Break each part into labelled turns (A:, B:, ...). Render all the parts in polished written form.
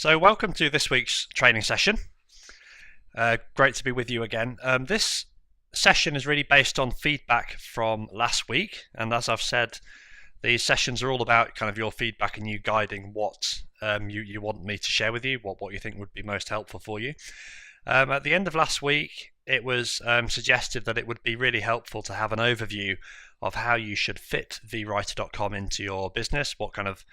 A: So welcome to this week's training session. Great to be with you again. This session is really based on feedback from last week, and as I've said, these sessions are all about kind of your feedback and you guiding what you want me to share with you, what you think would be most helpful for you. At the end of last week, it was suggested that it would be really helpful to have an overview of how you should fit vWriter.com into your business, what kind of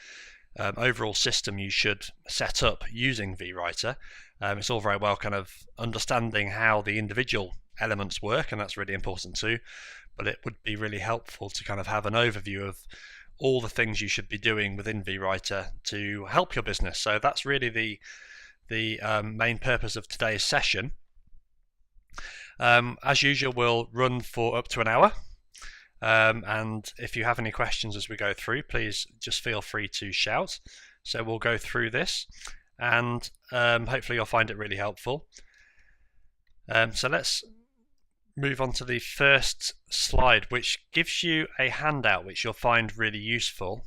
A: overall system you should set up using vWriter. It's all very well kind of understanding how the individual elements work, and that's really important too, but it would be really helpful to kind of have an overview of all the things you should be doing within vWriter to help your business. So that's really the main purpose of today's session. As usual, we'll run for up to an hour. And if you have any questions as we go through, please just feel free to shout. So we'll go through this, and hopefully you'll find it really helpful. So let's move on to the first slide, which gives you a handout which you'll find really useful,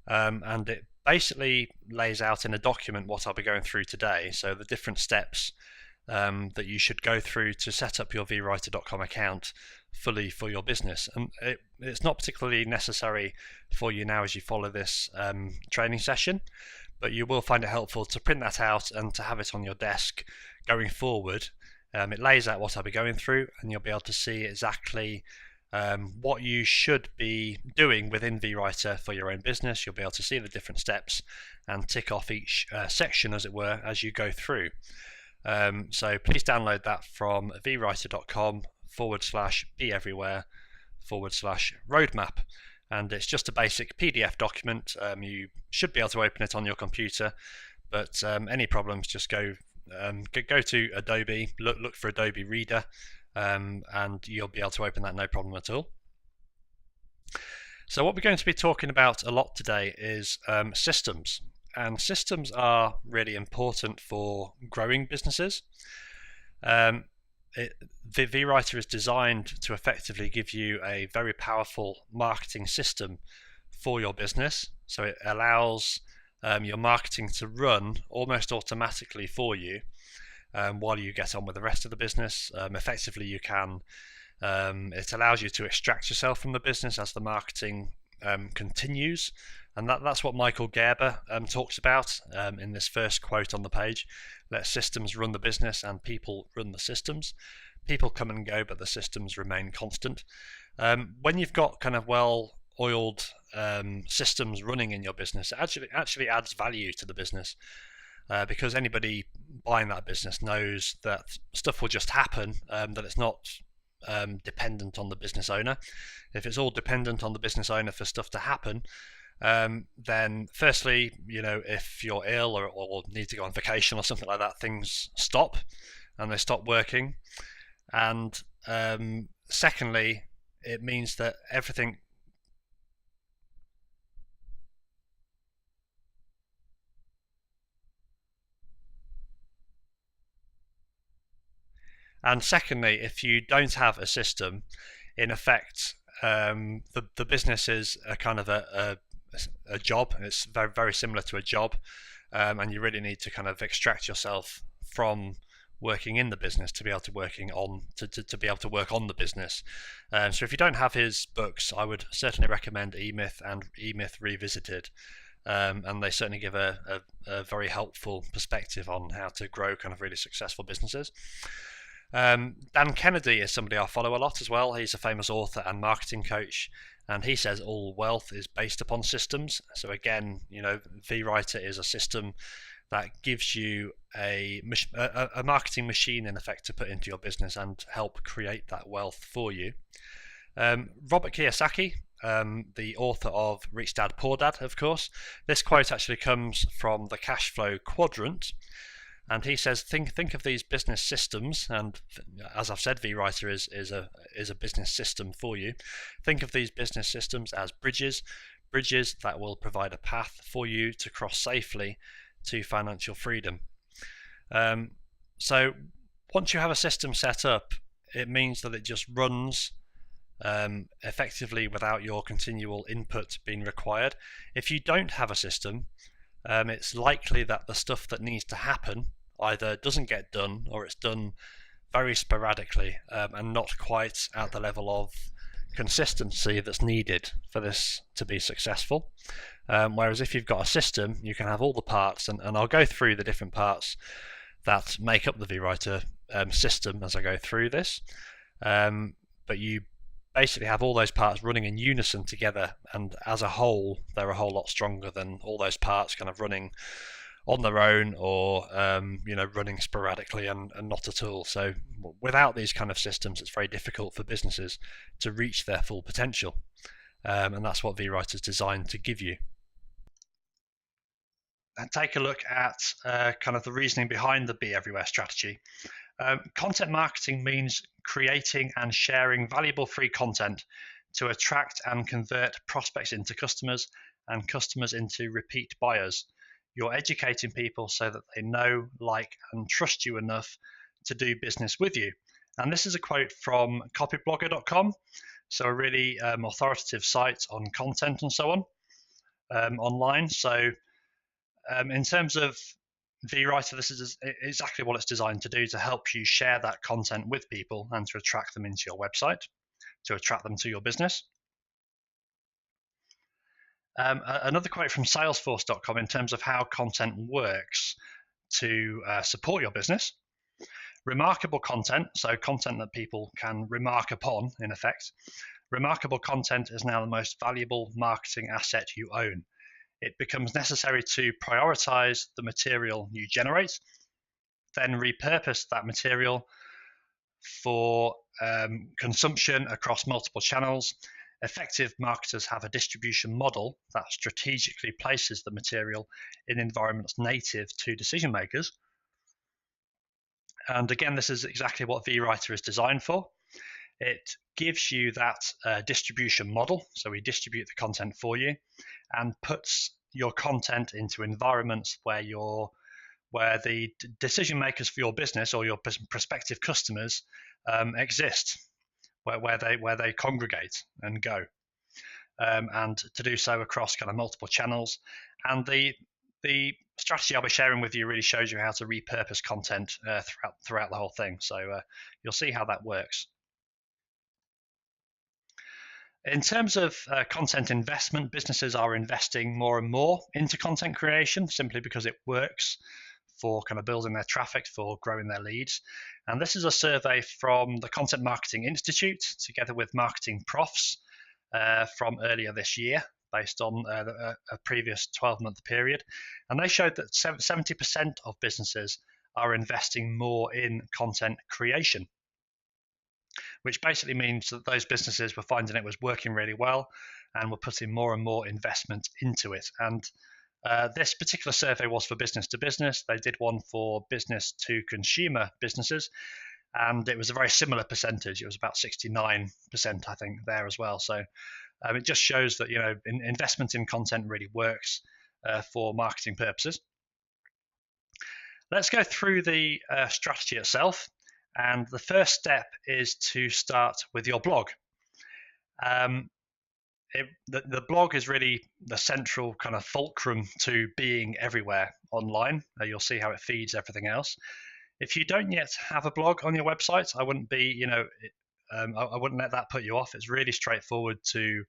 A: and it basically lays out in a document what I'll be going through today. So the different steps that you should go through to set up your vWriter.com account fully for your business, and it's not particularly necessary for you now as you follow this training session, but you will find it helpful to print that out and to have it on your desk going forward. It lays out what I'll be going through, and you'll be able to see exactly what you should be doing within vWriter for your own business. You'll be able to see the different steps and tick off each section, as it were, as you go through. So please download that from vWriter.com/beeverywhere/roadmap, and it's just a basic PDF document. You should be able to open it on your computer, but any problems, just go to Adobe, look for Adobe Reader, and you'll be able to open that no problem at all. So what we're going to be talking about a lot today is systems. And systems are really important for growing businesses. vWriter is designed to effectively give you a very powerful marketing system for your business. So it allows your marketing to run almost automatically for you while you get on with the rest of the business. Effectively, you can. It allows you to extract yourself from the business as the marketing continues. And that's what Michael Gerber talks about in this first quote on the page. Let systems run the business and people run the systems. People come and go, but the systems remain constant. When you've got kind of well-oiled systems running in your business, it actually adds value to the business because anybody buying that business knows that stuff will just happen, that it's not dependent on the business owner. If it's all dependent on the business owner for stuff to happen, then firstly, if you're ill or need to go on vacation or something like that, things stop and they stop working. And secondly, it means that everything if you don't have a system, in effect, the business is a kind of a job. It's very, very similar to a job, and you really need to kind of extract yourself from working in the business to be able to to be able to work on the business. So if you don't have his books, I would certainly recommend E-Myth and E-Myth Revisited, and they certainly give a very helpful perspective on how to grow kind of really successful businesses. Dan Kennedy is somebody I follow a lot as well. He's a famous author and marketing coach, and he says all wealth is based upon systems. So again, vWriter is a system that gives you a marketing machine, in effect, to put into your business and help create that wealth for you. Robert Kiyosaki, the author of Rich Dad Poor Dad, of course. This quote actually comes from the Cash Flow Quadrant. And he says, think of these business systems, and as I've said, vWriter is a business system for you. Think of these business systems as bridges that will provide a path for you to cross safely to financial freedom. So once you have a system set up, it means that it just runs effectively without your continual input being required. If you don't have a system, it's likely that the stuff that needs to happen either doesn't get done or it's done very sporadically and not quite at the level of consistency that's needed for this to be successful. Whereas if you've got a system, you can have all the parts, and I'll go through the different parts that make up the vWriter system as I go through this. But you basically have all those parts running in unison together, and as a whole, they're a whole lot stronger than all those parts kind of running on their own or running sporadically and not at all. So without these kind of systems, it's very difficult for businesses to reach their full potential, and that's what vWriter is designed to give you. And take a look at kind of the reasoning behind the Be Everywhere strategy. Content marketing means creating and sharing valuable free content to attract and convert prospects into customers and customers into repeat buyers. You're educating people so that they know, like, and trust you enough to do business with you. And this is a quote from copyblogger.com, so a really authoritative site on content and so on online. So in terms of vWriter, this is exactly what it's designed to do, to help you share that content with people and to attract them into your website, to attract them to your business. Another quote from Salesforce.com in terms of how content works to support your business. Remarkable content, so content that people can remark upon, in effect. Remarkable content is now the most valuable marketing asset you own. It becomes necessary to prioritize the material you generate, then repurpose that material for consumption across multiple channels. Effective marketers have a distribution model that strategically places the material in environments native to decision makers. And again, this is exactly what vWriter is designed for. It gives you that distribution model, so we distribute the content for you, and puts your content into environments where the decision makers for your business or your prospective customers exist, where they congregate and go, and to do so across kind of multiple channels. And the strategy I'll be sharing with you really shows you how to repurpose content throughout the whole thing. So you'll see how that works. In terms of content investment, businesses are investing more and more into content creation simply because it works for kind of building their traffic, for growing their leads. And this is a survey from the Content Marketing Institute together with Marketing Profs from earlier this year, based on a previous 12-month period. And they showed that 70% of businesses are investing more in content creation, which basically means that those businesses were finding it was working really well and were putting more and more investment into it. And this particular survey was for business to business. They did one for business to consumer businesses, and it was a very similar percentage. It was about 69%, I think, there as well. So it just shows that investment in content really works for marketing purposes. Let's go through the strategy itself. And the first step is to start with your blog. The blog is really the central kind of fulcrum to being everywhere online. You'll see how it feeds everything else. If you don't yet have a blog on your website, I wouldn't I wouldn't let that put you off. It's really straightforward to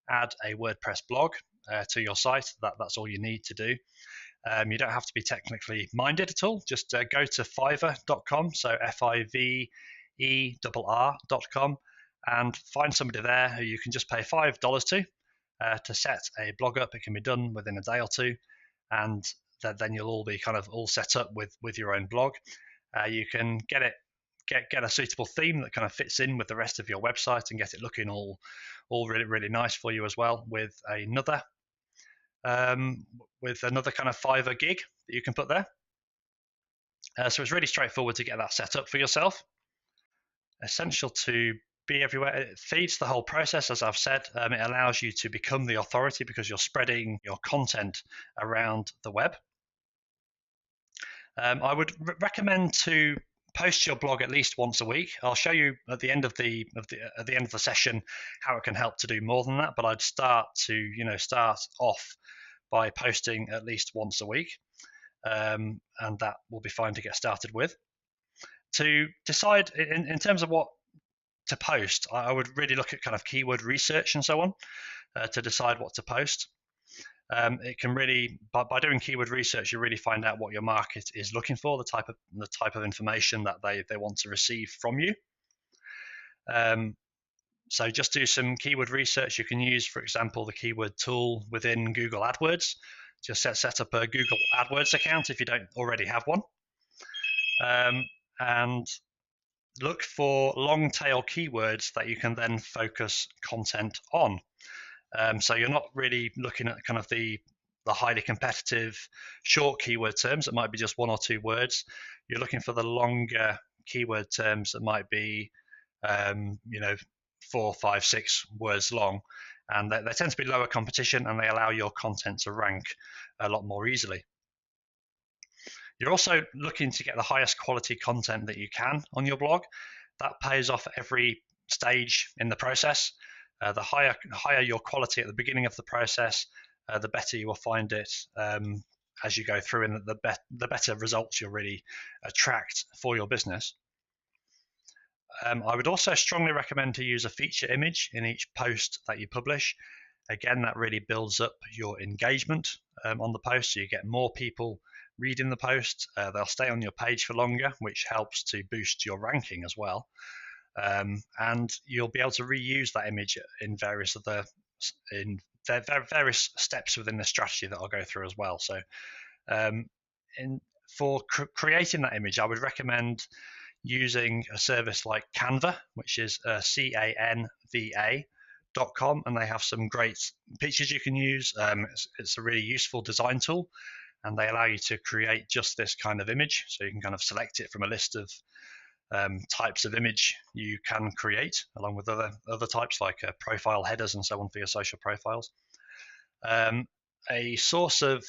A: add a WordPress blog to your site. That's all you need to do. You don't have to be technically minded at all. Just go to vWriter.com, so FIVERR.com, and find somebody there who you can just pay $5 to set a blog up. It can be done within a day or two, and then you'll all be kind of all set up with your own blog. You can get a suitable theme that kind of fits in with the rest of your website and get it looking all really, really nice for you as well, with another kind of Fiverr gig that you can put there. So it's really straightforward to get that set up for yourself. Essential to be everywhere. It feeds the whole process, as I've said. It allows you to become the authority because you're spreading your content around the web. I would recommend to post your blog at least once a week. I'll show you at the end of the session how it can help to do more than that. But I'd start off by posting at least once a week, and that will be fine to get started with. To decide in terms of what to post, I would really look at kind of keyword research and so on to decide what to post. It can really, by doing keyword research, you really find out what your market is looking for, the type of information that they want to receive from you. So just do some keyword research. You can use, for example, the keyword tool within Google AdWords. Just set up a Google AdWords account if you don't already have one. And look for long tail keywords that you can then focus content on. So you're not really looking at kind of the highly competitive short keyword terms that might be just one or two words. You're looking for the longer keyword terms that might be 4, 5, 6 words long, and they tend to be lower competition, and they allow your content to rank a lot more easily. You're also looking to get the highest quality content that you can on your blog. That pays off at every stage in the process. The higher your quality at the beginning of the process, the better you will find it as you go through, and the better results you'll really attract for your business. I would also strongly recommend to use a feature image in each post that you publish. Again, that really builds up your engagement on the post, so you get more people reading the post. They'll stay on your page for longer, which helps to boost your ranking as well. And you'll be able to reuse that image in various steps within the strategy that I'll go through as well. So for creating that image, I would recommend using a service like Canva, which is canva.com, and they have some great pictures you can use. It's a really useful design tool, and they allow you to create just this kind of image. So you can kind of select it from a list of types of image you can create, along with other types like profile headers and so on for your social profiles. A source of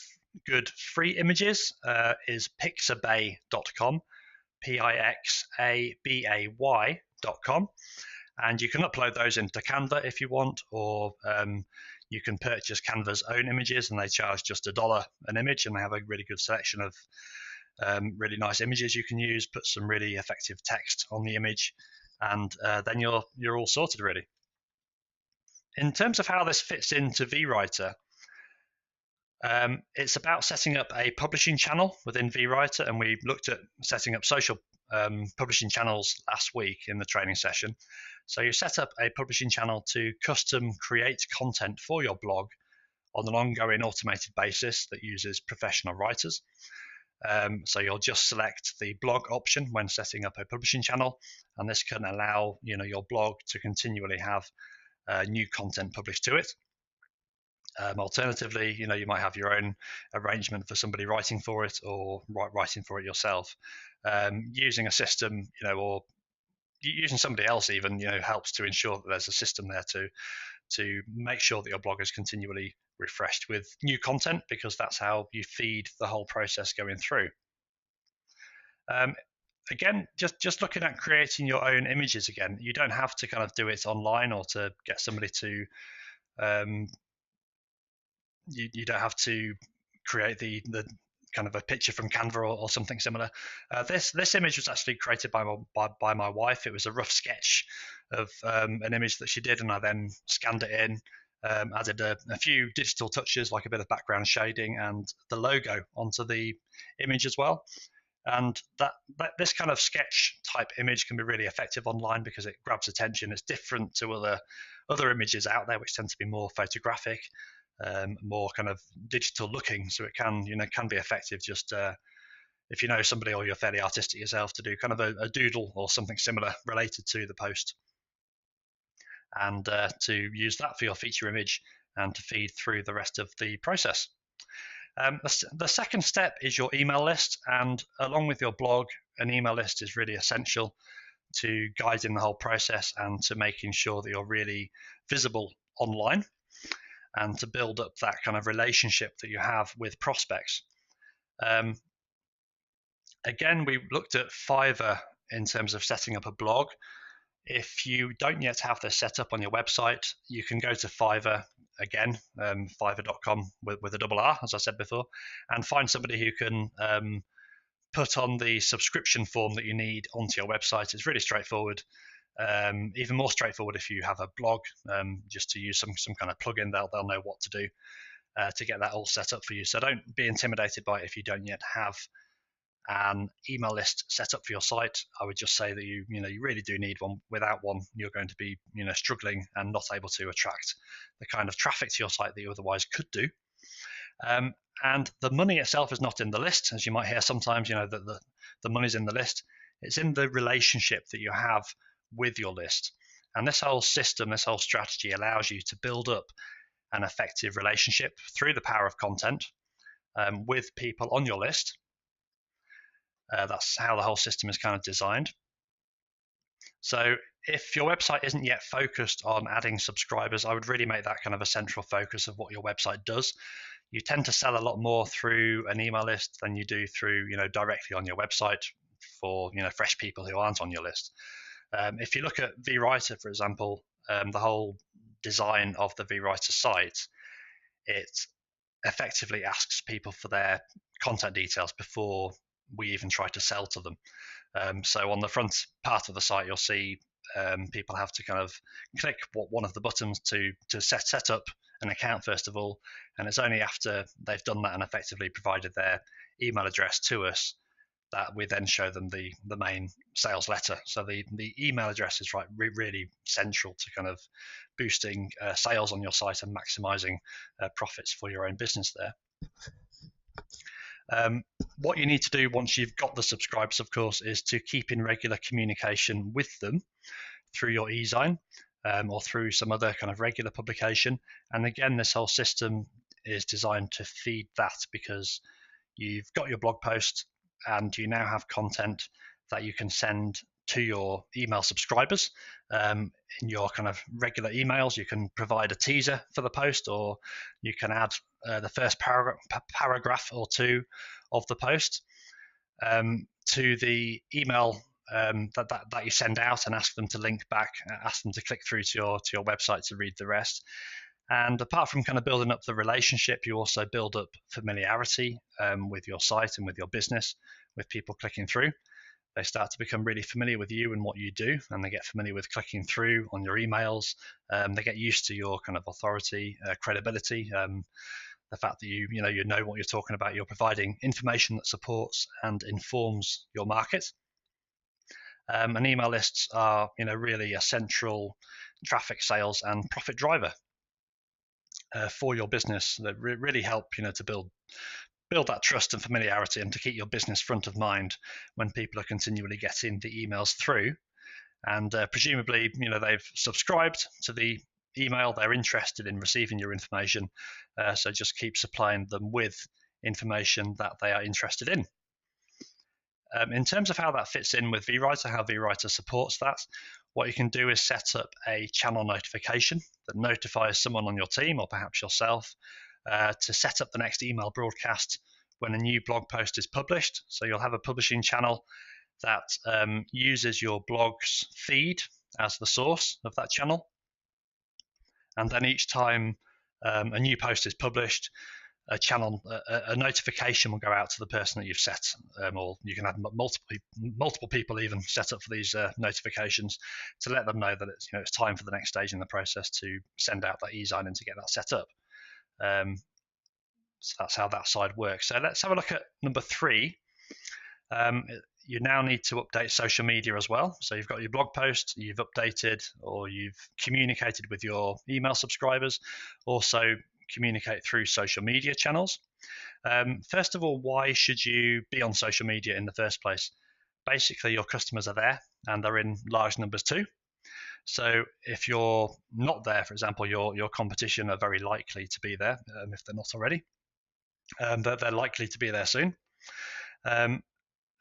A: good free images is pixabay.com, pixabay.com, and you can upload those into Canva if you want, or you can purchase Canva's own images, and they charge just $1 an image, and they have a really good selection of really nice images you can use. Put some really effective text on the image, and then you're all sorted really. In terms of how this fits into vWriter, it's about setting up a publishing channel within vWriter, and we looked at setting up social publishing channels last week in the training session. So you set up a publishing channel to custom create content for your blog on an ongoing automated basis that uses professional writers. So you'll just select the blog option when setting up a publishing channel, and this can allow your blog to continually have new content published to it. Alternatively, you might have your own arrangement for somebody writing for it, or writing for it yourself. Using a system, or using somebody else even, helps to ensure that there's a system there to make sure that your blog is continually refreshed with new content, because that's how you feed the whole process going through. Again, just looking at creating your own images again, you don't have to kind of do it online, or to get somebody to you don't have to create the kind of a picture from Canva or something similar. This image was actually created by my wife. It was a rough sketch of an image that she did, and I then scanned it in, added a few digital touches like a bit of background shading and the logo onto the image as well. And that this kind of sketch type image can be really effective online because it grabs attention. It's different to other images out there, which tend to be more photographic, more kind of digital looking. So it can be effective just if you know somebody, or you're fairly artistic yourself, to do kind of a doodle or something similar related to the post, and to use that for your feature image and to feed through the rest of the process. The second step is your email list, and along with your blog, an email list is really essential to guiding the whole process and to making sure that you're really visible online, and to build up that kind of relationship that you have with prospects. Again, we looked at Fiverr in terms of setting up a blog. If you don't yet have this set up on your website, you can go to Fiverr again, vWriter.com with a double R, as I said before, and find somebody who can put on the subscription form that you need onto your website. It's really straightforward. Even more straightforward if you have a blog, just to use some kind of plugin. They'll know what to do to get that all set up for you. So don't be intimidated by it if you don't yet have an email list set up for your site. I would just say that you really do need one. Without one, you're going to be struggling and not able to attract the kind of traffic to your site that you otherwise could do. And the money itself is not in the list, as you might hear sometimes. The money's in the list. It's in the relationship that you have with your list. And this whole system, this whole strategy allows you to build up an effective relationship through the power of content with people on your list. That's how the whole system is kind of designed. So if your website isn't yet focused on adding subscribers, I would really make that kind of a central focus of what your website does. You tend to sell a lot more through an email list than you do through, directly on your website for, fresh people who aren't on your list. If you look at vWriter, for example, the whole design of the vWriter site, it effectively asks people for their contact details before we even try to sell to them. So on the front part of the site, you'll see people have to kind of click one of the buttons to set up an account first of all, and it's only after they've done that and effectively provided their email address to us that we then show them the main sales letter. So the email address is really central to kind of boosting sales on your site and maximizing profits for your own business there. What you need to do once you've got the subscribers, of course, is to keep in regular communication with them through your e-zine or through some other kind of regular publication. And again, this whole system is designed to feed that, because you've got your blog post and you now have content that you can send to your email subscribers. In your kind of regular emails, you can provide a teaser for the post, or you can add the first paragraph or two of the post to the email that you send out, and ask them to link back, ask them to click through to your website to read the rest. And apart from kind of building up the relationship, you also build up familiarity with your site and with your business, with people clicking through. They start to become really familiar with you and what you do, and they get familiar with clicking through on your emails. They get used to your kind of authority, credibility, the fact that you know what you're talking about. You're providing information that supports and informs your market. And email lists are really a central traffic, sales, and profit driver for your business that really help to build that trust and familiarity, and to keep your business front of mind when people are continually getting the emails through. And presumably they've subscribed to the email, they're interested in receiving your information, so just keep supplying them with information that they are interested in. In terms of how that fits in with vWriter, how vWriter supports that, what you can do is set up a channel notification that notifies someone on your team, or perhaps yourself, to set up the next email broadcast when a new blog post is published. So you'll have a publishing channel that uses your blog's feed as the source of that channel. And then each time a new post is published, a notification will go out to the person that you've set, or you can have multiple people even set up for these notifications, to let them know that it's time for the next stage in the process to send out that e-zine and to get that set up. So that's how that side works. So let's have a look at number 3. You now need to update social media as well. So you've got your blog post, you've updated, or you've communicated with your email subscribers. Also communicate through social media channels. First of all, why should you be on social media in the first place? Basically, your customers are there, and they're in large numbers too. So if you're not there, for example, your competition are very likely to be there, if they're not already. They're likely to be there soon.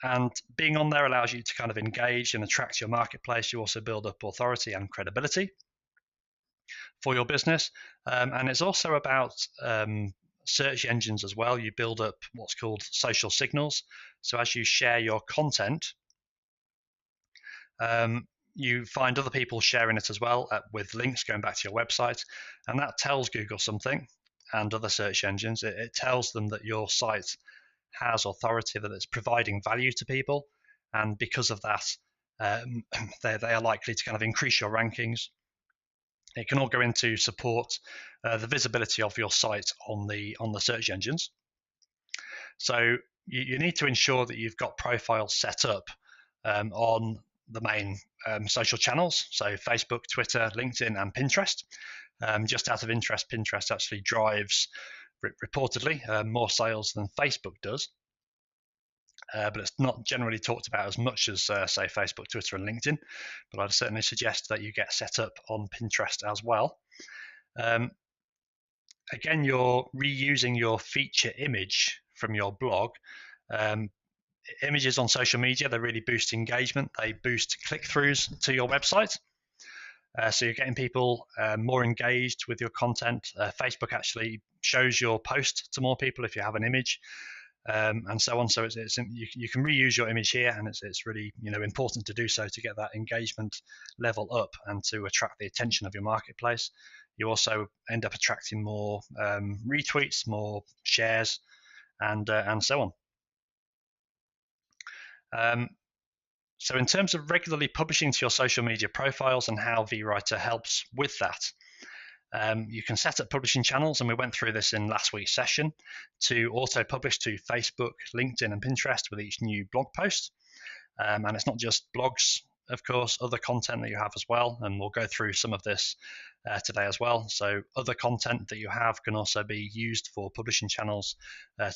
A: And being on there allows you to kind of engage and attract your marketplace. You also build up authority and credibility for your business. And it's also about search engines as well. You build up what's called social signals. So as you share your content, you find other people sharing it as well with links going back to your website, and that tells Google something and other search engines. It tells them that your site has authority, that it's providing value to people, and because of that, they are likely to kind of increase your rankings. It can all go into support the visibility of your site on the search engines. So you need to ensure that you've got profiles set up on the main social channels, so Facebook, Twitter, LinkedIn, and Pinterest. Just out of interest, Pinterest actually drives reportedly more sales than Facebook does, but it's not generally talked about as much as say Facebook, Twitter, and LinkedIn. But I'd certainly suggest that you get set up on Pinterest as well. Again, you're reusing your feature image from your blog. Images on social media, they really boost engagement. They boost click-throughs to your website. So you're getting people more engaged with your content. Facebook actually shows your post to more people if you have an image, and so on. So you can reuse your image here, and it's really important to do so to get that engagement level up and to attract the attention of your marketplace. You also end up attracting more retweets, more shares, and so on. So in terms of regularly publishing to your social media profiles and how vWriter helps with that, you can set up publishing channels, and we went through this in last week's session, to auto-publish to Facebook, LinkedIn, and Pinterest with each new blog post. And it's not just blogs, of course, other content that you have as well, and we'll go through some of this today as well. So other content that you have can also be used for publishing channels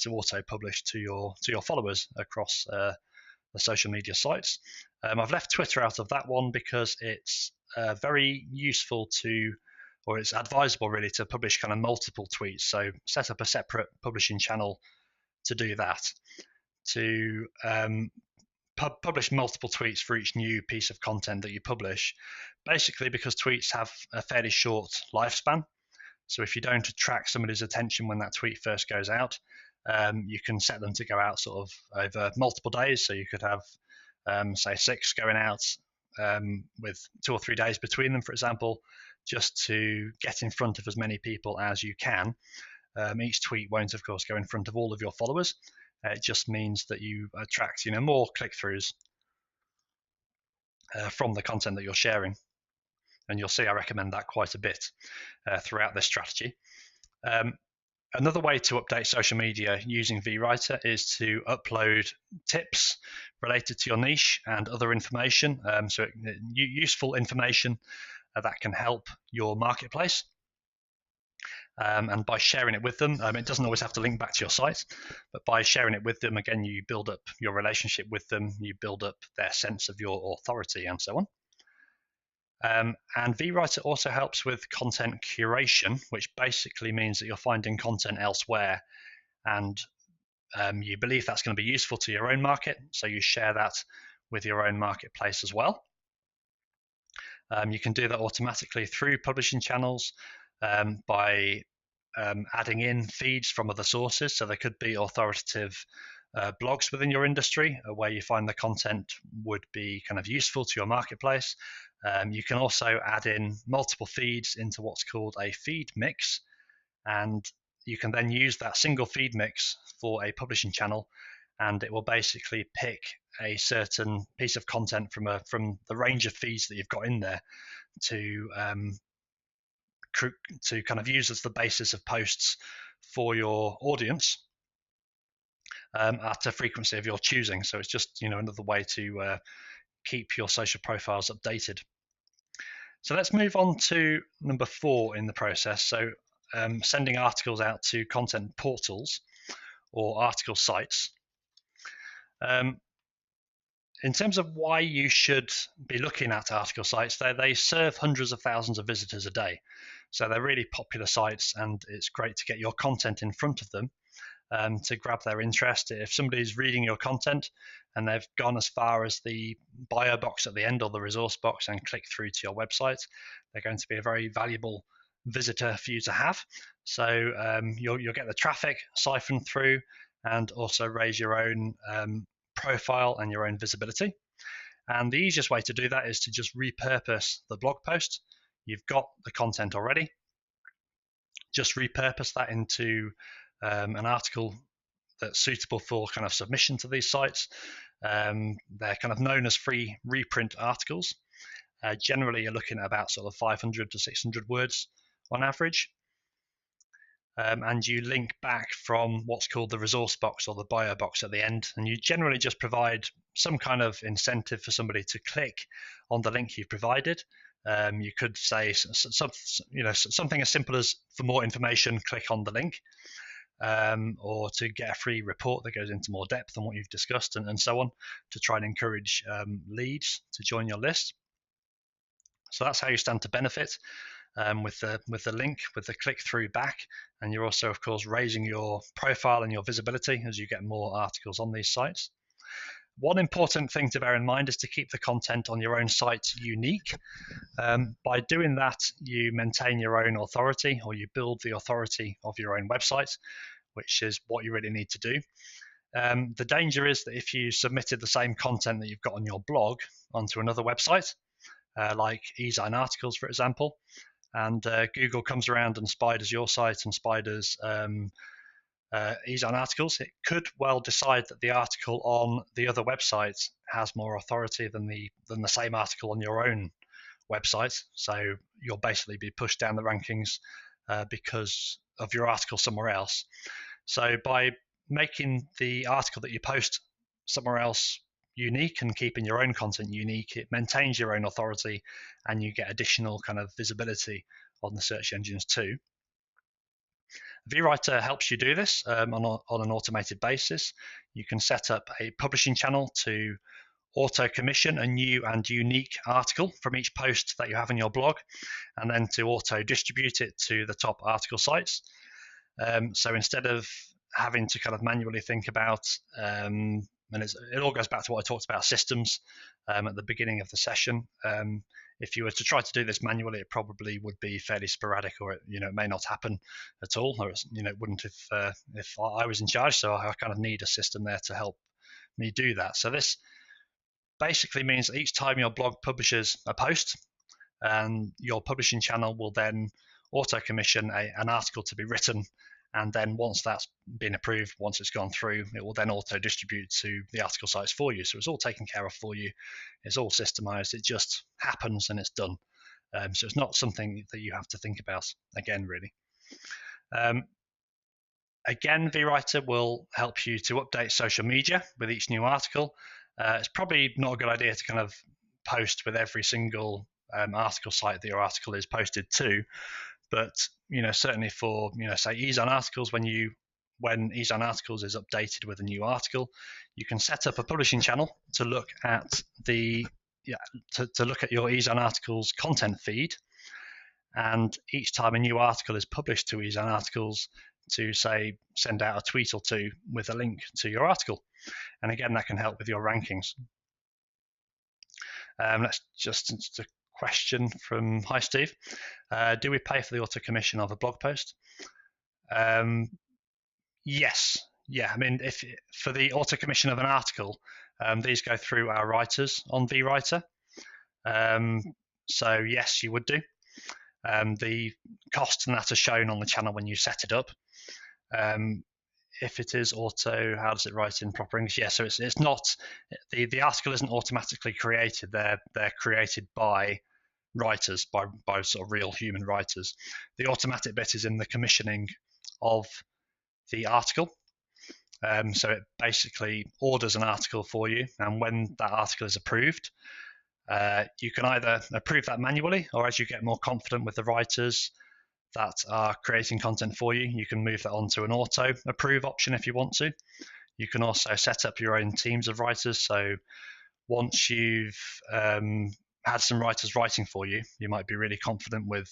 A: to auto-publish to your followers across the social media sites. I've left Twitter out of that one because it's very useful or it's advisable really to publish kind of multiple tweets. So set up a separate publishing channel to do that, to publish multiple tweets for each new piece of content that you publish, basically because tweets have a fairly short lifespan. So if you don't attract somebody's attention when that tweet first goes out, you can set them to go out sort of over multiple days. So you could have, say, 6 going out with 2 or 3 days between them, for example, just to get in front of as many people as you can. Each tweet won't, of course, go in front of all of your followers. It just means that you attract, more click-throughs from the content that you're sharing. And you'll see I recommend that quite a bit throughout this strategy. Another way to update social media using vWriter is to upload tips related to your niche and other information, useful information that can help your marketplace. And by sharing it with them, it doesn't always have to link back to your site, but by sharing it with them, again, you build up your relationship with them, you build up their sense of your authority and so on. And vWriter also helps with content curation, which basically means that you're finding content elsewhere and you believe that's going to be useful to your own market, so you share that with your own marketplace as well. You can do that automatically through publishing channels by adding in feeds from other sources. So there could be authoritative blogs within your industry where you find the content would be kind of useful to your marketplace. You can also add in multiple feeds into what's called a feed mix, and you can then use that single feed mix for a publishing channel, and it will basically pick a certain piece of content from the range of feeds that you've got in there to kind of use as the basis of posts for your audience at a frequency of your choosing. So it's just another way to keep your social profiles updated. So let's move on to number 4 in the process. So sending articles out to content portals or article sites. In terms of why you should be looking at article sites, they serve hundreds of thousands of visitors a day. So they're really popular sites, and it's great to get your content in front of them to grab their interest. If somebody's reading your content and they've gone as far as the bio box at the end or the resource box and click through to your website, they're going to be a very valuable visitor for you to have. So you'll get the traffic siphoned through and also raise your own profile and your own visibility. And the easiest way to do that is to just repurpose the blog post. You've got the content already. Just repurpose that into an article that's suitable for kind of submission to these sites. They're kind of known as free reprint articles. Generally, you're looking at about sort of 500 to 600 words on average. And you link back from what's called the resource box or the bio box at the end, and you generally just provide some kind of incentive for somebody to click on the link you've provided. You could say something as simple as, for more information, click on the link, or to get a free report that goes into more depth on what you've discussed, and so on, to try and encourage leads to join your list. So that's how you stand to benefit with the link, with the click through back, and you're also, of course, raising your profile and your visibility as you get more articles on these sites. One important thing to bear in mind is to keep the content on your own site unique. By doing that, you maintain your own authority, or you build the authority of your own website, which is what you really need to do. The danger is that if you submitted the same content that you've got on your blog onto another website, like eZine Articles, for example, and Google comes around and spiders your site and spiders eZine Articles, it could well decide that the article on the other website has more authority than the same article on your own website. So you'll basically be pushed down the rankings because of your article somewhere else. So by making the article that you post somewhere else unique and keeping your own content unique, it maintains your own authority, and you get additional kind of visibility on the search engines too. vWriter helps you do this on an automated basis. You can set up a publishing channel to auto commission a new and unique article from each post that you have in your blog, and then to auto distribute it to the top article sites. So instead of having to kind of manually think about, and it all goes back to what I talked about systems at the beginning of the session. If you were to try to do this manually, it probably would be fairly sporadic, or it may not happen at all, or it wouldn't if I was in charge. So I kind of need a system there to help me do that. So this basically means that each time your blog publishes a post, your publishing channel will then auto commission an article to be written, and then once that's been approved, once it's gone through, it will then auto distribute to the article sites for you. So it's all taken care of for you. It's all systemized. It just happens and it's done. So it's not something that you have to think about again, really. Again, vWriter will help you to update social media with each new article. It's probably not a good idea to kind of post with every single article site that your article is posted to, but certainly for say eZine Articles, when eZine Articles is updated with a new article, you can set up a publishing channel to look at to look at your eZine Articles content feed, and each time a new article is published to eZine Articles, to say send out a tweet or two with a link to your article, and again that can help with your rankings. Let's just a question from Hi Steve. Do we pay for the auto commission of a blog post? Yes. Yeah. I mean, if for the auto commission of an article, these go through our writers on vWriter. So yes, you would do. The costs and that are shown on the channel when you set it up. If it is auto, how does it write in proper English? Yeah, so it's not, the article isn't automatically created. They're created by writers, by sort of real human writers. The automatic bit is in the commissioning of the article. So it basically orders an article for you, and when that article is approved, you can either approve that manually, or as you get more confident with the writers that are creating content for you, you can move that onto an auto approve option if you want to. You can also set up your own teams of writers. So once you've had some writers writing for you, you might be really confident with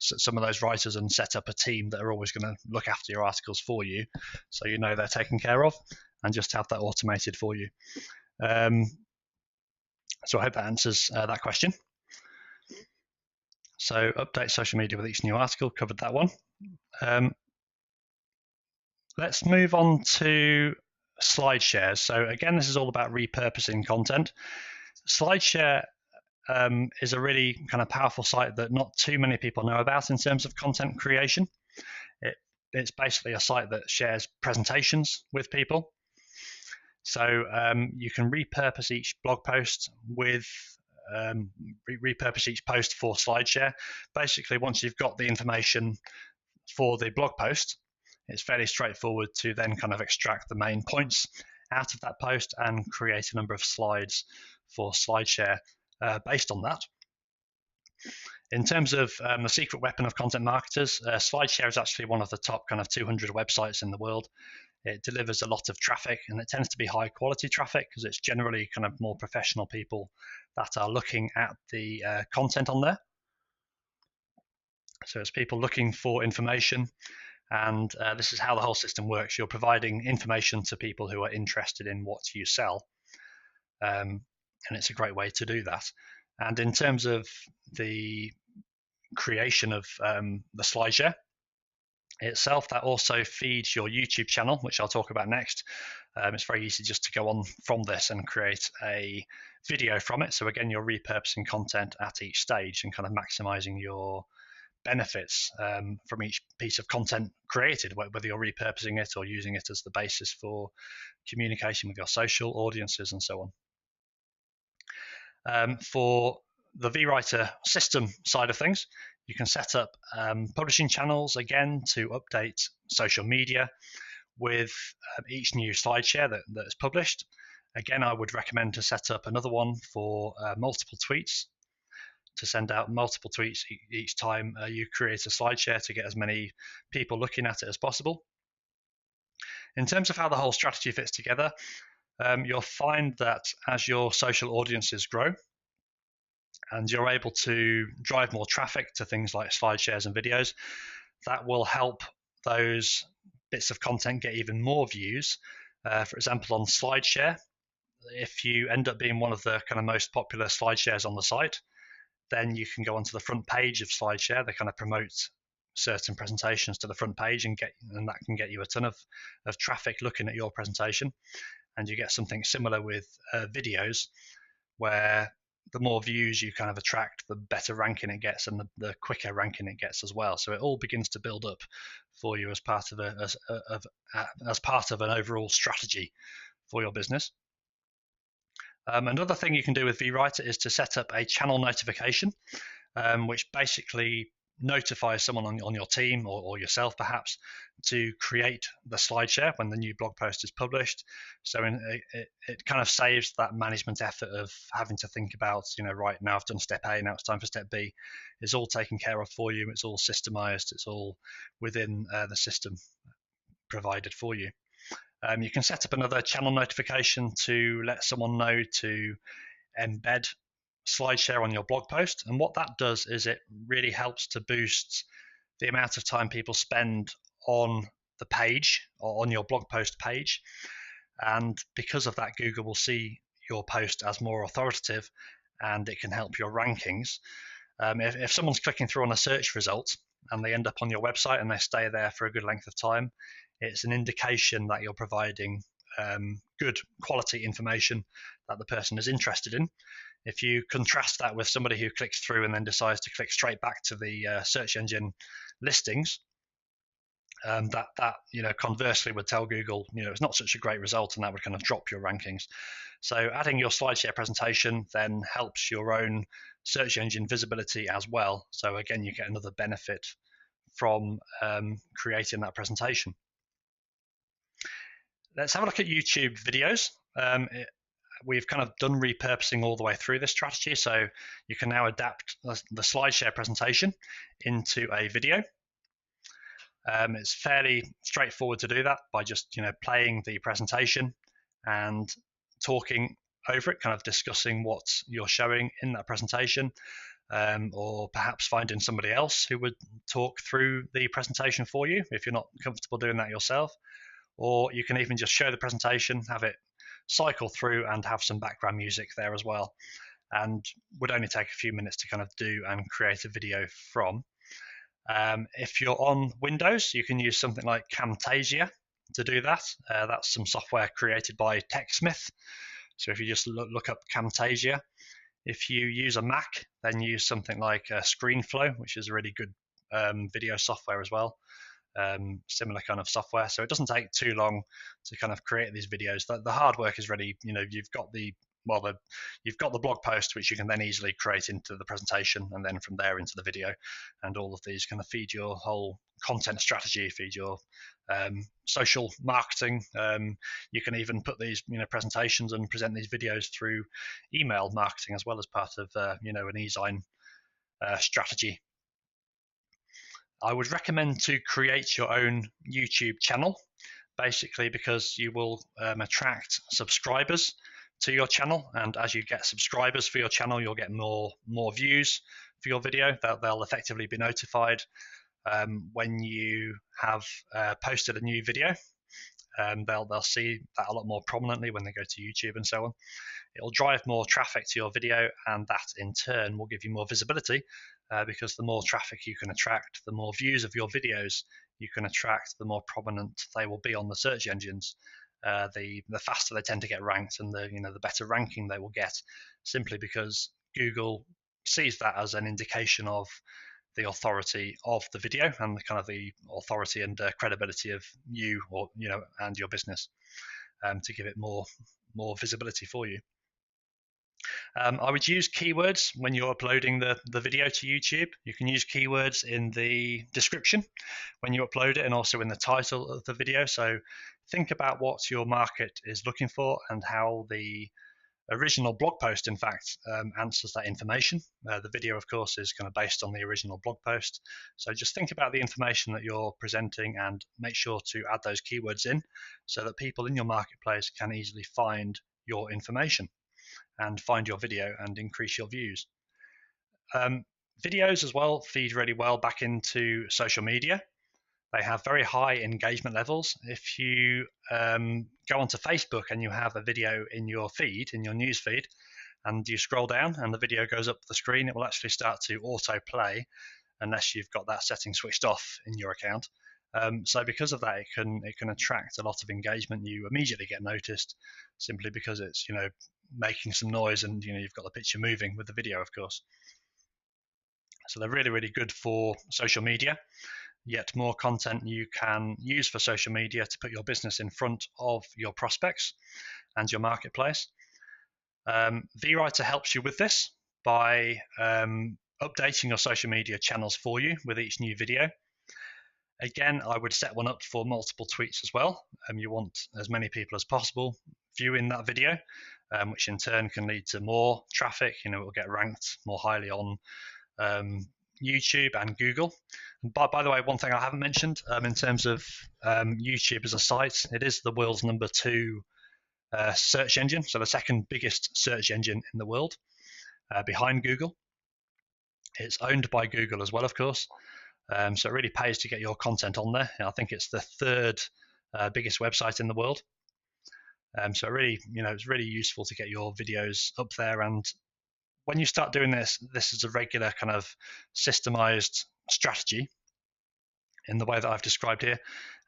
A: some of those writers, and set up a team that are always going to look after your articles for you, so they're taken care of, and just have that automated for you. So I hope that answers that question. So update social media with each new article, covered that one. Let's move on to slide shares. So again, this is all about repurposing content. SlideShare is a really kind of powerful site that not too many people know about in terms of content creation. It's basically a site that shares presentations with people. So you can repurpose each blog post with repurpose each post for SlideShare. Basically, once you've got the information for the blog post, it's fairly straightforward to then kind of extract the main points out of that post and create a number of slides for SlideShare based on that. In terms of the secret weapon of content marketers, SlideShare is actually one of the top kind of 200 websites in the world. It delivers a lot of traffic, and it tends to be high quality traffic because it's generally kind of more professional people that are looking at the content on there. So it's people looking for information, and this is how the whole system works. You're providing information to people who are interested in what you sell, and it's a great way to do that. And in terms of the creation of the SlideShare itself, that also feeds your YouTube channel, which I'll talk about next. It's very easy just to go on from this and create a video from it. So again, you're repurposing content at each stage and kind of maximizing your benefits from each piece of content created, whether you're repurposing it or using it as the basis for communication with your social audiences and so on. For the vWriter system side of things, you can set up publishing channels again to update social media with each new SlideShare that is published. Again, I would recommend to set up another one for multiple tweets, to send out multiple tweets each time you create a SlideShare to get as many people looking at it as possible. In terms of how the whole strategy fits together, you'll find that as your social audiences grow and you're able to drive more traffic to things like SlideShares and videos, that will help those bits of content get even more views. For example, on SlideShare, if you end up being one of the kind of most popular SlideShares on the site, then you can go onto the front page of SlideShare. They kind of promote certain presentations to the front page, and that can get you a ton of traffic looking at your presentation. And you get something similar with videos, where the more views you kind of attract, the better ranking it gets, and the quicker ranking it gets as well. So it all begins to build up for you as part of an overall strategy for your business. Another thing you can do with vWriter is to set up a channel notification, which basically notifies someone on your team or yourself perhaps to create the SlideShare when the new blog post is published. So it kind of saves that management effort of having to think about, right, now I've done step A, now it's time for step B. It's all taken care of for you. It's all systemized. It's all within the system provided for you. You can set up another channel notification to let someone know to embed SlideShare on your blog post. And what that does is it really helps to boost the amount of time people spend on the page or on your blog post page. And because of that, Google will see your post as more authoritative, and it can help your rankings. If someone's clicking through on a search result and they end up on your website and they stay there for a good length of time, it's an indication that you're providing good quality information that the person is interested in. If you contrast that with somebody who clicks through and then decides to click straight back to the search engine listings, that conversely would tell Google, it's not such a great result, and that would kind of drop your rankings. So adding your SlideShare presentation then helps your own search engine visibility as well. So again, you get another benefit from creating that presentation. Let's have a look at YouTube videos. We've kind of done repurposing all the way through this strategy, so you can now adapt the SlideShare presentation into a video. It's fairly straightforward to do that by just playing the presentation and talking over it, kind of discussing what you're showing in that presentation, or perhaps finding somebody else who would talk through the presentation for you if you're not comfortable doing that yourself. Or you can even just show the presentation, have it cycle through, and have some background music there as well, and would only take a few minutes to kind of do and create a video from. If you're on Windows, you can use something like Camtasia to do that. That's some software created by TechSmith. So if you just look up Camtasia, if you use a Mac, then use something like ScreenFlow, which is a really good video software as well. Similar kind of software, so it doesn't take too long to kind of create these videos. The hard work is really, you've got you've got the blog post, which you can then easily create into the presentation, and then from there into the video, and all of these kind of feed your whole content strategy, feed your social marketing. You can even put these presentations and present these videos through email marketing as well as part of an e-sign strategy. I would recommend to create your own YouTube channel, basically because you will attract subscribers to your channel, and as you get subscribers for your channel, you'll get more views for your video. They'll effectively be notified when you have posted a new video. They'll see that a lot more prominently when they go to YouTube and so on. It'll drive more traffic to your video, and that in turn will give you more visibility, because the more traffic you can attract, the more views of your videos you can attract, the more prominent they will be on the search engines. The faster they tend to get ranked, and the better ranking they will get, simply because Google sees that as an indication of the authority of the video and the kind of the authority and credibility of you, or and your business, to give it more visibility for you. I would use keywords when you're uploading the video to YouTube. You can use keywords in the description when you upload it, and also in the title of the video. So think about what your market is looking for and how the original blog post, in fact, answers that information. The video, of course, is kind of based on the original blog post. So just think about the information that you're presenting and make sure to add those keywords in so that people in your marketplace can easily find your information and find your video and increase your views. Videos as well feed really well back into social media. They have very high engagement levels. If you go onto Facebook and you have a video in your feed, in your news feed, and you scroll down and the video goes up the screen, it will actually start to autoplay unless you've got that setting switched off in your account. So because of that, it can attract a lot of engagement. You immediately get noticed simply because it's making some noise, and you've got the picture moving with the video, of course. So they're really, really good for social media. Yet more content you can use for social media to put your business in front of your prospects and your marketplace. vWriter helps you with this by updating your social media channels for you with each new video. Again, I would set one up for multiple tweets as well. You want as many people as possible viewing that video, which in turn can lead to more traffic. It will get ranked more highly on YouTube and Google. And by the way, one thing I haven't mentioned in terms of YouTube as a site, it is the world's #2 search engine, so the second biggest search engine in the world, behind Google. It's owned by Google as well, of course, so it really pays to get your content on there. I think it's the third biggest website in the world. So it really, it's really useful to get your videos up there. And when you start doing this is a regular kind of systemized strategy in the way that I've described here,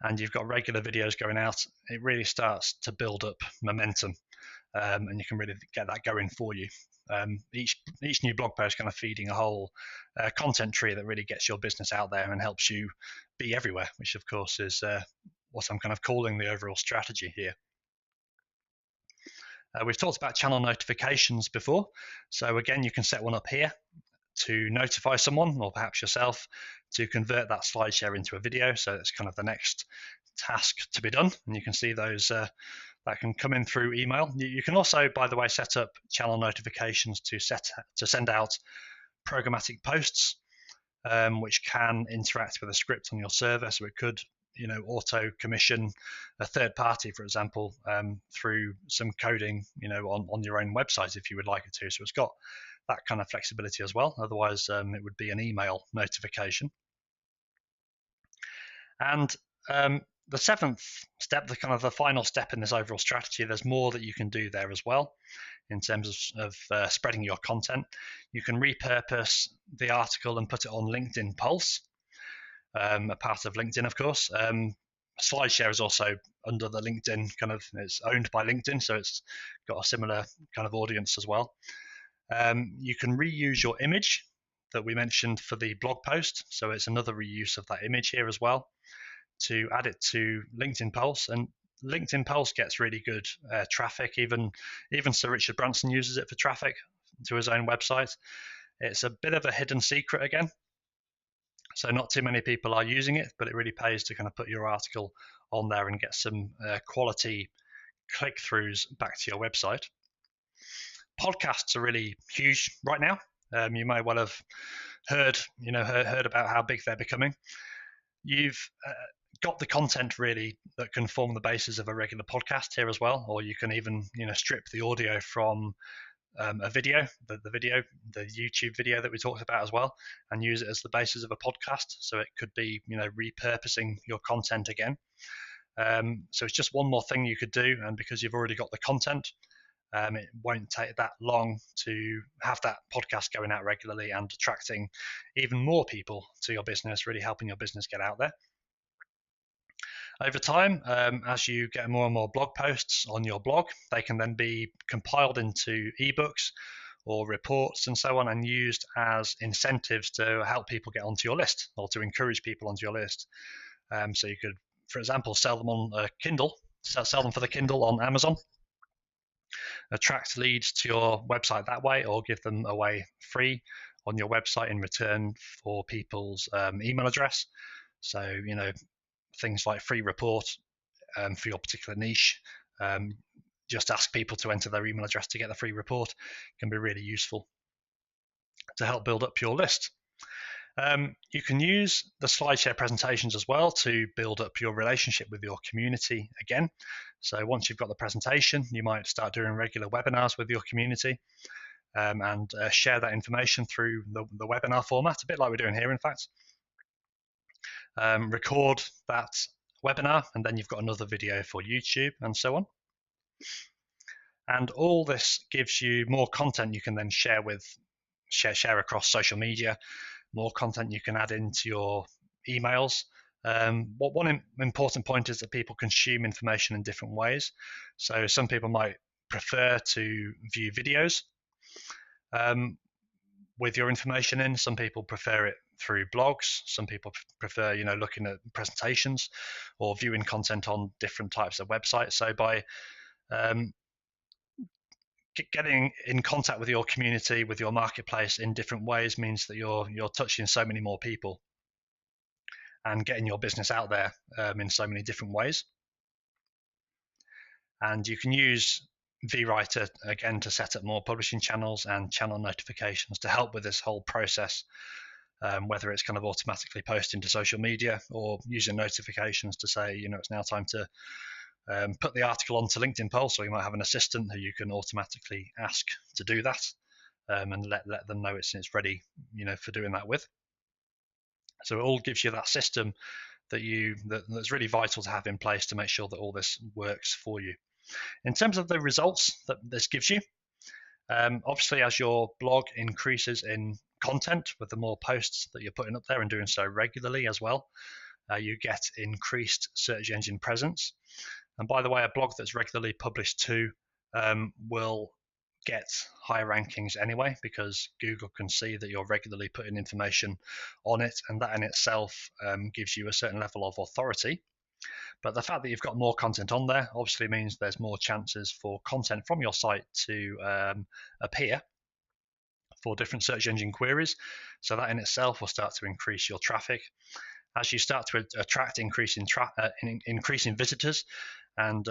A: and you've got regular videos going out, it really starts to build up momentum, and you can really get that going for you. Each new blog post kind of feeding a whole content tree that really gets your business out there and helps you be everywhere, which of course is what I'm kind of calling the overall strategy here. We've talked about channel notifications before. So again, you can set one up here to notify someone, or perhaps yourself, to convert that slide share into a video. So it's kind of the next task to be done. And you can see those that can come in through email. You can also, by the way, set up channel notifications to send out programmatic posts, which can interact with a script on your server. So it could auto commission a third party, for example, through some coding, on your own website if you would like it to. So it's got that kind of flexibility as well. Otherwise, it would be an email notification. And the seventh step, the final step in this overall strategy, there's more that you can do there as well in terms of spreading your content. You can repurpose the article and put it on LinkedIn Pulse. A part of LinkedIn, of course. SlideShare is also under the LinkedIn it's owned by LinkedIn, so it's got a similar kind of audience as well. You can reuse your image that we mentioned for the blog post, so it's another reuse of that image here as well to add it to LinkedIn Pulse. And LinkedIn Pulse gets really good traffic. Even Sir Richard Branson uses it for traffic to his own website. It's a bit of a hidden secret again, so not too many people are using it, but it really pays to kind of put your article on there and get some quality click-throughs back to your website. Podcasts are really huge right now. You may well have heard about how big they're becoming. You've got the content really that can form the basis of a regular podcast here as well, or you can even strip the audio from a video, the YouTube video that we talked about as well, and use it as the basis of a podcast. So it could be repurposing your content again. So it's just one more thing you could do, and because you've already got the content, it won't take that long to have that podcast going out regularly and attracting even more people to your business, really helping your business get out there. Over time, as you get more and more blog posts on your blog, they can then be compiled into ebooks or reports and so on, and used as incentives to help people get onto your list or to encourage people onto your list. So you could, for example, sell them on a Kindle, sell them for the Kindle on Amazon, attract leads to your website that way, or give them away free on your website in return for people's email address. So, things like free report for your particular niche. Just ask people to enter their email address to get the free report. Can be really useful to help build up your list. You can use the SlideShare presentations as well to build up your relationship with your community again. So once you've got the presentation, you might start doing regular webinars with your community and share that information through the webinar format, a bit like we're doing here, in fact. Record that webinar, and then you've got another video for YouTube and so on. And all this gives you more content you can then share across social media, more content you can add into your emails. One important point is that people consume information in different ways. So some people might prefer to view videos with your information in. Some people prefer it through blogs. Some people prefer, looking at presentations or viewing content on different types of websites. So by getting in contact with your community, with your marketplace in different ways, means that you're touching so many more people and getting your business out there in so many different ways. And you can use vWriter again to set up more publishing channels and channel notifications to help with this whole process, whether it's kind of automatically posting to social media or using notifications to say, it's now time to put the article onto LinkedIn Pulse, or you might have an assistant who you can automatically ask to do that and let them know it's ready, for doing that with. So it all gives you that system that's really vital to have in place to make sure that all this works for you. In terms of the results that this gives you, obviously as your blog increases in content with the more posts that you're putting up there and doing so regularly as well, you get increased search engine presence. And by the way, a blog that's regularly published too will get higher rankings anyway, because Google can see that you're regularly putting information on it, and that in itself gives you a certain level of authority. But the fact that you've got more content on there obviously means there's more chances for content from your site to appear for different search engine queries. So that in itself will start to increase your traffic. As you start to attract increasing visitors, and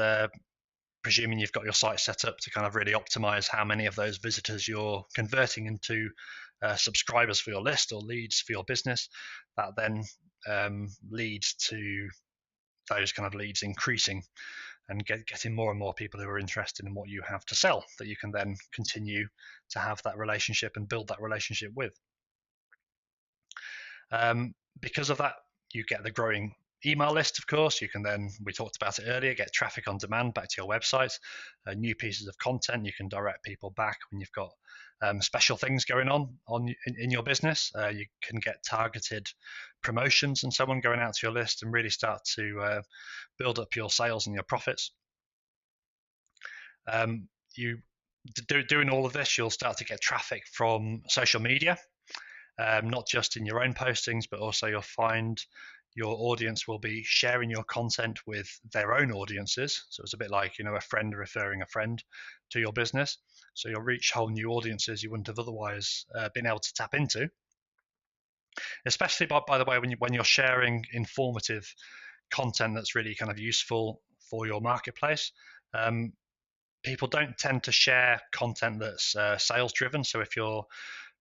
A: presuming you've got your site set up to kind of really optimize how many of those visitors you're converting into subscribers for your list or leads for your business, that then leads to those kind of leads increasing and getting more and more people who are interested in what you have to sell, that you can then continue to have that relationship and build that relationship with. Because of that, you get the growing email list, of course. You can then, we talked about it earlier, get traffic on demand back to your website, new pieces of content. You can direct people back when you've got special things going on in your business. You can get targeted promotions and so on going out to your list and really start to build up your sales and your profits. You doing all of this, you'll start to get traffic from social media, not just in your own postings, but also you'll find your audience will be sharing your content with their own audiences. So it's a bit like, a friend referring a friend to your business. So you'll reach whole new audiences you wouldn't have otherwise been able to tap into. Especially, by the way, when you're sharing informative content that's really kind of useful for your marketplace. People don't tend to share content that's sales driven. So if you're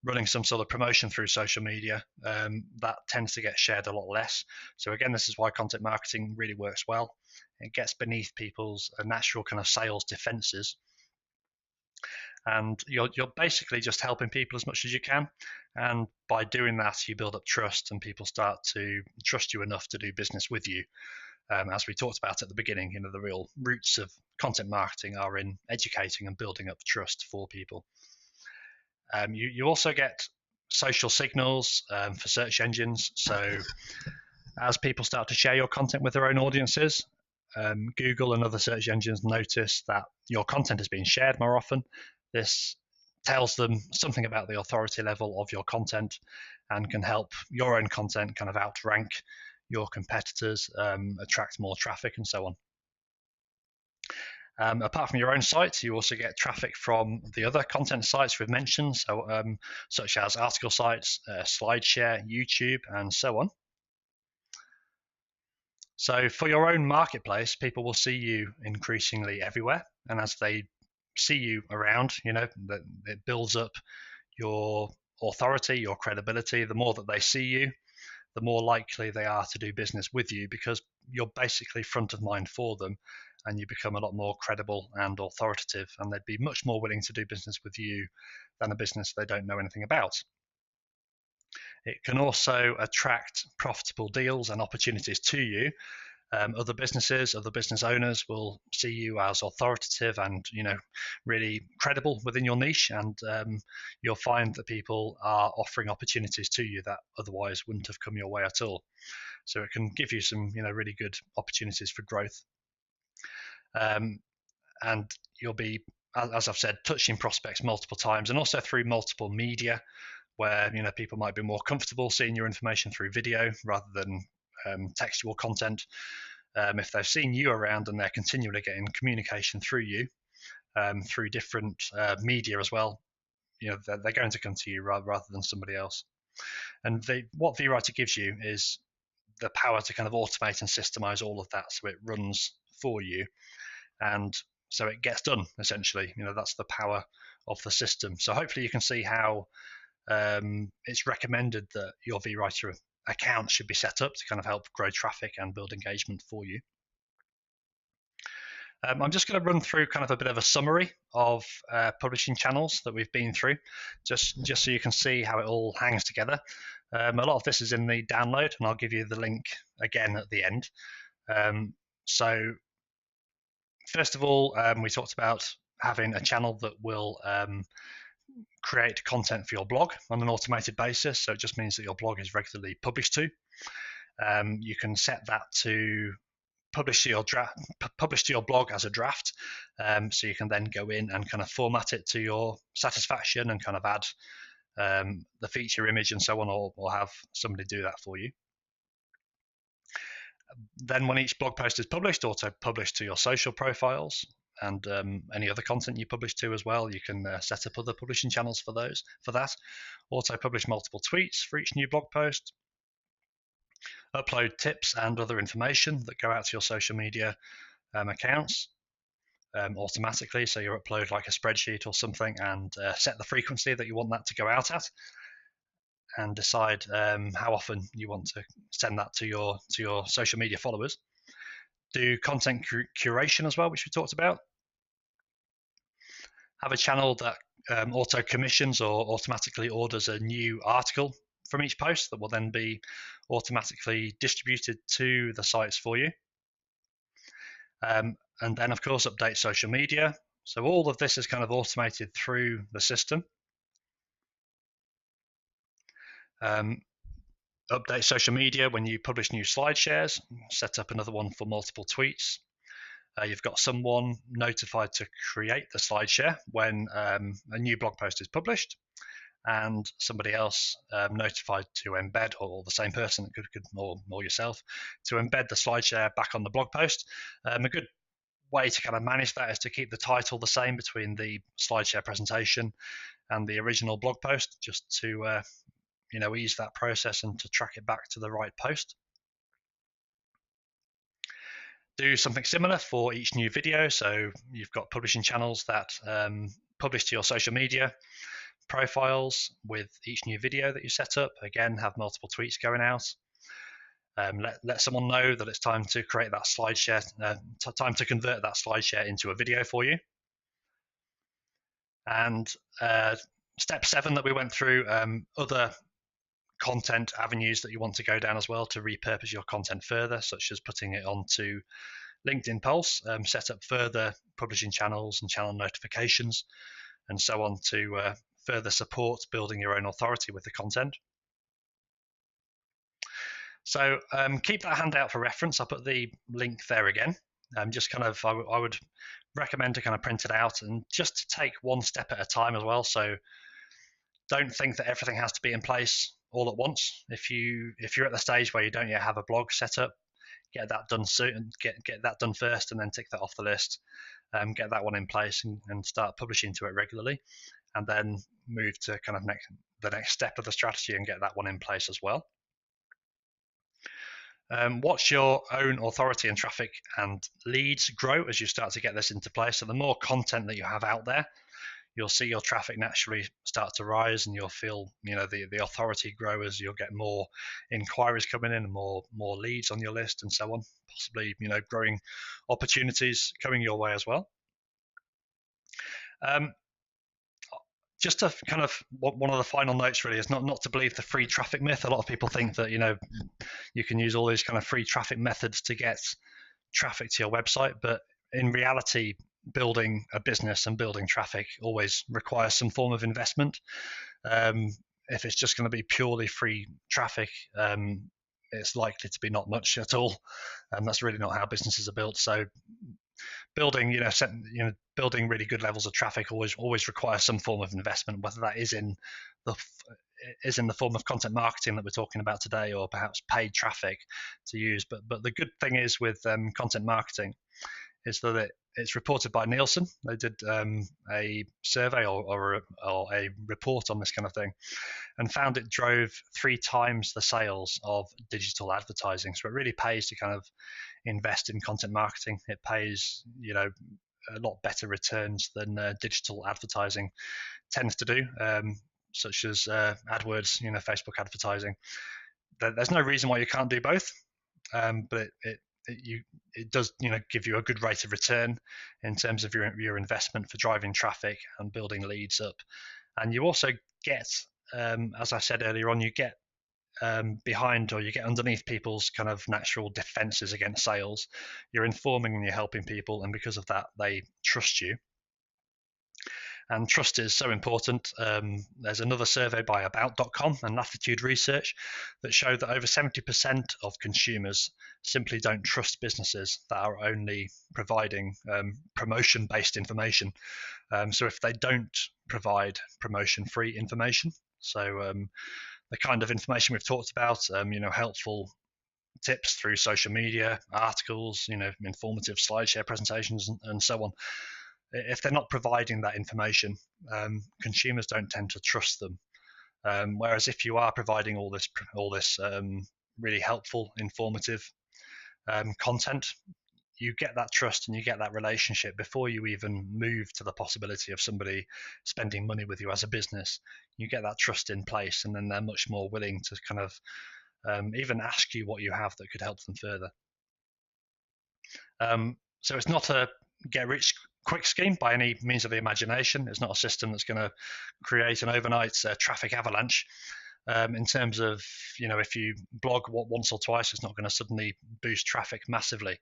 A: running some sort of promotion through social media, that tends to get shared a lot less. So again, this is why content marketing really works well. It gets beneath people's natural kind of sales defenses. And you're basically just helping people as much as you can. And by doing that, you build up trust and people start to trust you enough to do business with you. As we talked about at the beginning, the real roots of content marketing are in educating and building up trust for people. You also get social signals for search engines. So as people start to share your content with their own audiences, Google and other search engines notice that your content is being shared more often. This tells them something about the authority level of your content and can help your own content kind of outrank your competitors, attract more traffic, and so on. Apart from your own sites, you also get traffic from the other content sites we've mentioned, so such as article sites, SlideShare, YouTube, and so on. So for your own marketplace, people will see you increasingly everywhere, and as they see you around, it builds up your authority, your credibility. The more that they see you, the more likely they are to do business with you because you're basically front of mind for them and you become a lot more credible and authoritative, and they'd be much more willing to do business with you than a business they don't know anything about. It can also attract profitable deals and opportunities to you. Other businesses, other business owners will see you as authoritative and really credible within your niche, and you'll find that people are offering opportunities to you that otherwise wouldn't have come your way at all. So it can give you some really good opportunities for growth, and you'll be, as I've said, touching prospects multiple times and also through multiple media where people might be more comfortable seeing your information through video rather than textual content. If they've seen you around and they're continually getting communication through you, through different media as well, they're going to come to you rather than somebody else. And what vWriter gives you is the power to kind of automate and systemize all of that so it runs for you. And so it gets done, essentially. That's the power of the system. So hopefully you can see how it's recommended that your vWriter account should be set up to kind of help grow traffic and build engagement for you. I'm just going to run through kind of a bit of a summary of publishing channels that we've been through, just so you can see how it all hangs together. A lot of this is in the download, and I'll give you the link again at the end. So first of all, we talked about having a channel that will create content for your blog on an automated basis. So it just means that your blog is regularly published to. You can set that to publish to your blog as a draft, so you can then go in and kind of format it to your satisfaction and kind of add the feature image and so on, or have somebody do that for you. Then when each blog post is published, auto publish to your social profiles and any other content you publish to as well. You can set up other publishing channels for that. Auto publish multiple tweets for each new blog post. Upload tips and other information that go out to your social media accounts automatically. So you upload like a spreadsheet or something and set the frequency that you want that to go out at, and decide how often you want to send that to your social media followers. Do content curation as well, which we talked about. Have a channel that auto commissions or automatically orders a new article from each post that will then be automatically distributed to the sites for you. And then, of course, update social media. So all of this is kind of automated through the system. Update social media when you publish new slide shares, set up another one for multiple tweets. You've got someone notified to create the slide share when a new blog post is published, and somebody else notified to embed, or the same person, or yourself, to embed the slide share back on the blog post. A good way to kind of manage that is to keep the title the same between the SlideShare presentation and the original blog post, just to ease that process and to track it back to the right post. Do something similar for each new video. So you've got publishing channels that publish to your social media profiles with each new video that you set up. Again, have multiple tweets going out. Let someone know that it's time to create that slide share, time to convert that slide share into a video for you. And step 7 that we went through, other content avenues that you want to go down as well to repurpose your content further, such as putting it onto LinkedIn Pulse, set up further publishing channels and channel notifications, and so on to further support building your own authority with the content. So keep that handout for reference. I'll put the link there again. Just kind of, I would recommend to kind of print it out and just to take one step at a time as well. So don't think that everything has to be in place all at once. If you're at the stage where you don't yet have a blog set up, get that done soon. Get that done first, and then tick that off the list. Get that one in place and start publishing to it regularly, and then move to kind of the next step of the strategy and get that one in place as well. Watch your own authority and traffic and leads grow as you start to get this into place. So the more content that you have out there, you'll see your traffic naturally start to rise, and you'll feel the authority grow as you'll get more inquiries coming in and more leads on your list and so on. Possibly growing opportunities coming your way as well. Just to kind of, one of the final notes really is not to believe the free traffic myth. A lot of people think that you can use all these kind of free traffic methods to get traffic to your website, but in reality, building a business and building traffic always requires some form of investment. If it's just going to be purely free traffic, it's likely to be not much at all, and that's really not how businesses are built. So building building really good levels of traffic always requires some form of investment, whether that is in the form of content marketing that we're talking about today, or perhaps paid traffic to use. But the good thing is with content marketing is that it's reported by Nielsen. They did a survey or a report on this kind of thing, and found it drove 3 times the sales of digital advertising. So it really pays to kind of invest in content marketing. It pays a lot better returns than digital advertising tends to do, such as AdWords, Facebook advertising. There's no reason why you can't do both, but it does give you a good rate of return in terms of your investment for driving traffic and building leads up. And you also get, as I said earlier on, you get behind, or you get underneath people's kind of natural defenses against sales. You're informing and you're helping people, and because of that, they trust you. And trust is so important. There's another survey by about.com and Latitude Research that showed that over 70% of consumers simply don't trust businesses that are only providing promotion-based information. So if they don't provide promotion-free information, so the kind of information we've talked about, helpful tips through social media, articles, informative SlideShare presentations, and so on. If they're not providing that information, consumers don't tend to trust them. Whereas if you are providing all this really helpful, informative content, you get that trust and you get that relationship before you even move to the possibility of somebody spending money with you as a business. You get that trust in place, and then they're much more willing to kind of even ask you what you have that could help them further. So it's not a get rich quick scheme by any means of the imagination. It's not a system that's going to create an overnight traffic avalanche. In terms of, if you blog once or twice, it's not going to suddenly boost traffic massively.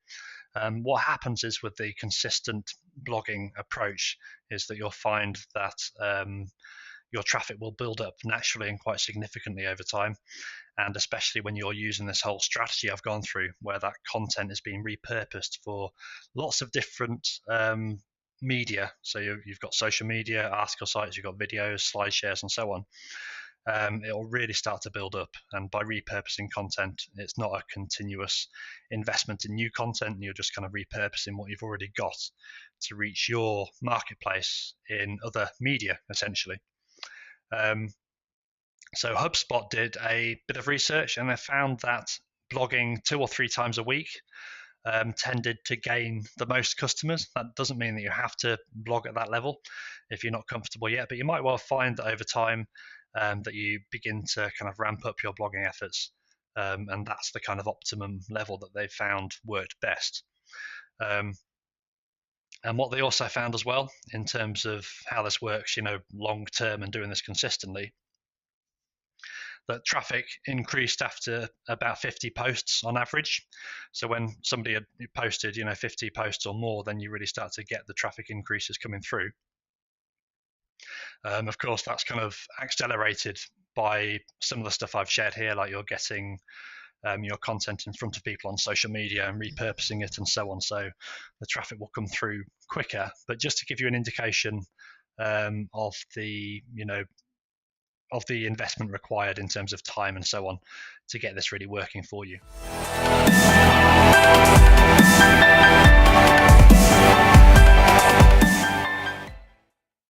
A: What happens is, with the consistent blogging approach, is that you'll find that your traffic will build up naturally and quite significantly over time. And especially when you're using this whole strategy I've gone through, where that content is being repurposed for lots of different media. So you've got social media, article sites, you've got videos, slide shares, and so on. It'll really start to build up. And by repurposing content, it's not a continuous investment in new content. You're just kind of repurposing what you've already got to reach your marketplace in other media, essentially. So HubSpot did a bit of research, and they found that blogging 2 or 3 times a week tended to gain the most customers. That doesn't mean that you have to blog at that level if you're not comfortable yet, but you might well find that over time that you begin to kind of ramp up your blogging efforts, and that's the kind of optimum level that they've found worked best. And what they also found as well, in terms of how this works, long term and doing this consistently, that traffic increased after about 50 posts on average. So when somebody had posted, 50 posts or more, then you really start to get the traffic increases coming through. Of course, that's kind of accelerated by some of the stuff I've shared here, like you're getting your content in front of people on social media and repurposing it and so on. So the traffic will come through quicker. But just to give you an indication of the investment required in terms of time and so on to get this really working for you.